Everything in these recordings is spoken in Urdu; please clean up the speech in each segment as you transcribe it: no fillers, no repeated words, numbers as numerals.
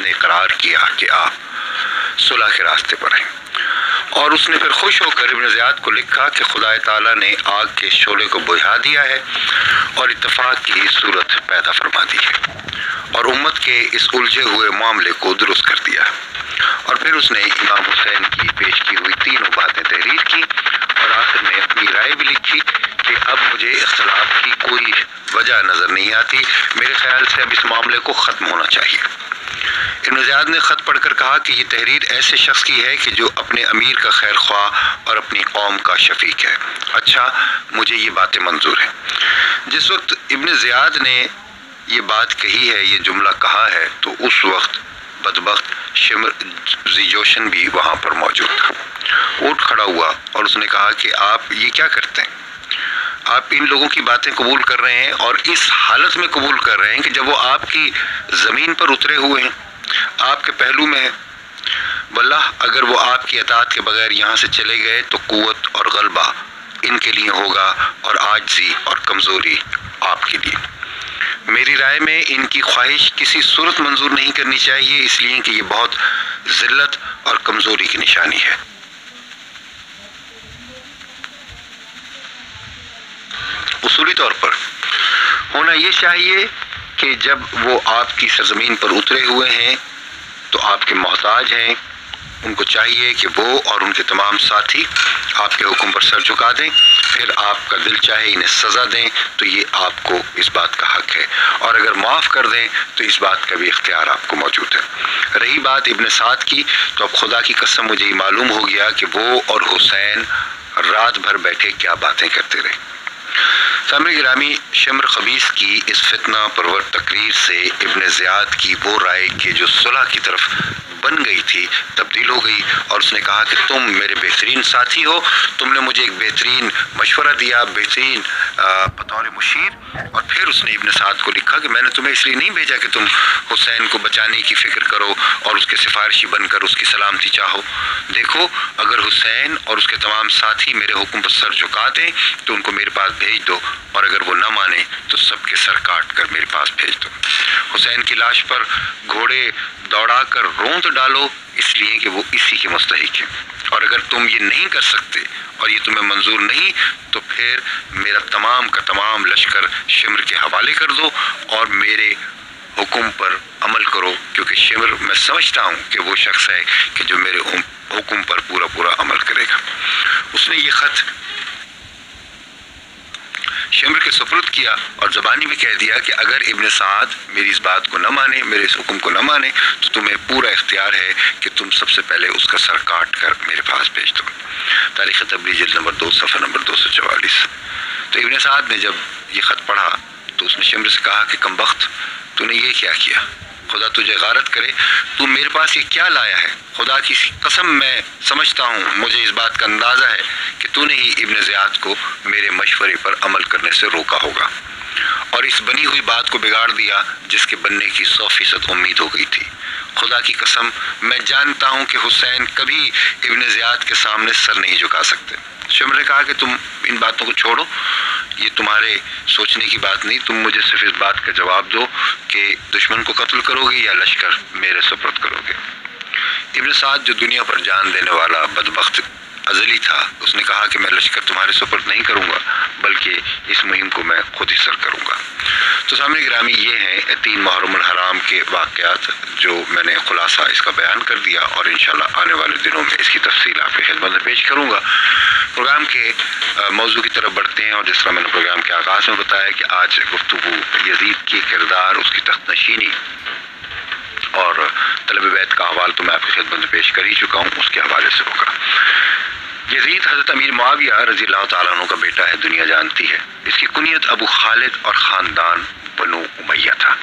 زیاد نے اقرار کیا کہ آپ صلح کے راستے پر ہیں، اور اس نے پھر خوش ہو کر ابن زیاد کو لکھا کہ خدا تعالیٰ نے آگ کے شعلے کو بجھا دیا ہے اور اتفاق کی صورت پیدا فرما دی ہے اور امت کے اس الجھے ہوئے معاملے کو درست کر دیا۔ اور پھر اس نے امام حسین کی پیش کی ہوئی تینوں باتیں تحریر کی اور آخر میں اپنی رائے بھی لکھی کہ اب مجھے اختلاف کی کوئی وجہ نظر نہیں آتی، میرے خیال سے اب اس معاملے کو ختم ہونا چاہیے۔ ابن زیاد نے خط پڑھ کر کہا کہ یہ تحریر ایسے شخص کی ہے کہ جو اپنے امیر کا خیر خواہ اور اپنی قوم کا شفیق ہے۔ اچھا، مجھے یہ باتیں منظور ہیں۔ جس وقت ابن زیاد نے یہ بات کہی ہے، یہ جملہ کہا ہے، تو اس وقت بدبخت شمر ذیجوشن بھی وہاں پر موجود تھا۔ اٹھ کھڑا ہوا اور اس نے کہا کہ آپ یہ کیا کرتے ہیں؟ آپ ان لوگوں کی باتیں قبول کر رہے ہیں اور اس حالت میں قبول کر رہے ہیں کہ جب وہ آپ کی زمین پر اترے ہوئے ہیں، آپ کے پہلو میں ہیں۔ واللہ اگر وہ آپ کی اطاعت کے بغیر یہاں سے چلے گئے تو قوت اور غلبہ ان کے لیے ہوگا اور عاجزی اور کمزوری آپ کے لیے۔ میری رائے میں ان کی خواہش کسی صورت منظور نہیں کرنی چاہیے، اس لیے کہ یہ بہت ذلت اور کمزوری کی نشانی ہے۔ اصولی طور پر ہونا یہ چاہیے کہ جب وہ آپ کی سرزمین پر اترے ہوئے ہیں تو آپ کے محتاج ہیں، ان کو چاہیے کہ وہ اور ان کے تمام ساتھی آپ کے حکم پر سر جھکا دیں، پھر آپ کا دل چاہے انہیں سزا دیں تو یہ آپ کو اس بات کا حق ہے، اور اگر معاف کر دیں تو اس بات کا بھی اختیار آپ کو موجود ہے۔ رہی بات ابن سعد کی، تو اب خدا کی قسم مجھے یہ معلوم ہو گیا کہ وہ اور حسین رات بھر بیٹھے کیا باتیں کرتے رہے۔ سامعین گرامی، شمر خبیث کی اس فتنہ پرور تقریر سے ابن زیاد کی وہ رائے کہ جو صلح کی طرف بن گئی تھی تبدیل ہو گئی، اور اس نے کہا کہ تم میرے بہترین ساتھی ہو، تم نے مجھے ایک بہترین مشورہ دیا، بہترین بطور مشیر۔ اور پھر اس نے ابن سعد کو لکھا کہ میں نے تمہیں اس لیے نہیں بھیجا کہ تم حسین کو بچانے کی فکر کرو اور اس کے سفارشی بن کر اس کی سلامتی چاہو۔ دیکھو، اگر حسین اور اس کے تمام ساتھی میرے حکم پر سر جھکا دیں تو ان کو میرے پاس بھیج دو، اور اگر وہ نہ مانے تو سب کے سر کاٹ کر میرے پاس بھیج دو۔ حسین کی لاش پر گھوڑے دوڑا کر روند ڈالو، اس لیے کہ وہ اسی کے مستحق ہیں، اور اگر تم یہ نہیں کر سکتے اور یہ تمہیں منظور نہیں تو پھر میرا تمام کا تمام لشکر شمر کے حوالے کر دو اور میرے حکم پر عمل کرو، کیونکہ شمر میں سمجھتا ہوں کہ وہ شخص ہے کہ جو میرے حکم پر پورا عمل کرے گا۔ اس نے یہ خط شمر کے سپرد کیا اور زبانی بھی کہہ دیا کہ اگر ابن سعد میری اس بات کو نہ مانے، میرے اس حکم کو نہ مانے، تو تمہیں پورا اختیار ہے کہ تم سب سے پہلے اس کا سر کاٹ کر میرے پاس بھیج دو۔ تاریخ تبری جلد نمبر 2 صفحہ نمبر 244۔ تو ابن سعد نے جب یہ خط پڑھا تو اس نے شمر سے کہا کہ کمبخت، تو نے یہ کیا کیا؟ خدا تجھے غارت کرے، تو میرے پاس یہ کیا لایا ہے؟ خدا کی قسم میں سمجھتا ہوں، مجھے اس بات کا اندازہ ہے کہ تو نے ہی ابن زیاد کو میرے مشورے پر عمل کرنے سے روکا ہوگا اور اس بنی ہوئی بات کو بگاڑ دیا جس کے بننے کی 100% امید ہو گئی تھی۔ خدا کی قسم میں جانتا ہوں کہ حسین کبھی ابن زیاد کے سامنے سر نہیں جھکا سکتے۔ شمر نے کہا کہ تم ان باتوں کو چھوڑو، یہ تمہارے سوچنے کی بات نہیں، تم مجھے صرف اس بات کا جواب دو کہ دشمن کو قتل کرو گے یا لشکر میرے سپرد کرو گے۔ ابن سعد جو دنیا پر جان دینے والا بدبخت ازلی تھا، اس نے کہا کہ میں لشکر تمہارے سپرد نہیں کروں گا بلکہ اس مہم کو میں خود ہی سر کروں گا۔ تو سامنے گرامی، یہ ہیں 3 محرم الحرام کے واقعات جو میں نے خلاصہ اس کا بیان کر دیا، اور انشاءاللہ آنے والے دنوں میں اس کی تفصیل آپ کی خدمت میں پیش کروں گا۔ پروگرام کے موضوع کی طرف بڑھتے ہیں، اور جس طرح میں نے پروگرام کے آغاز میں بتایا کہ آج گفتگو یزید کی کردار، اس کی تخت نشینی اور طلب بیت کا حوال تو میں آپ کی خدمت میں پیش کر ہی چکا ہوں، اس کے حوالے سے ہوگا۔ یزید حضرت امیر معاویہ رضی اللہ تعالیٰ عنہ کا بیٹا ہے، دنیا جانتی ہے۔ اس کی کنیت ابو خالد اور خاندان بنو امیہ تھا۔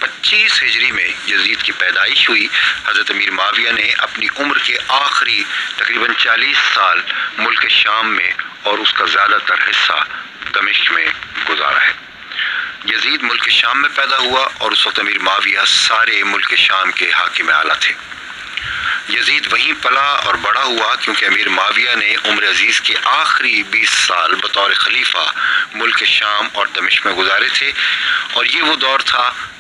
25 ہجری میں یزید کی پیدائش ہوئی۔ حضرت امیر معاویہ نے اپنی عمر کے آخری تقریباً 40 سال ملک شام میں اور اس کا زیادہ تر حصہ دمشق میں گزارا ہے۔ یزید ملک شام میں پیدا ہوا اور اس وقت امیر معاویہ سارے ملک شام کے حاکم اعلیٰ تھے۔ یزید وہیں پلا اور بڑا ہوا کیونکہ امیر معاویہ نے عمر عزیز کے آخری 20 سال بطور خلیفہ ملک شام اور دمشق میں گزارے تھے، اور یہ وہ دور تھا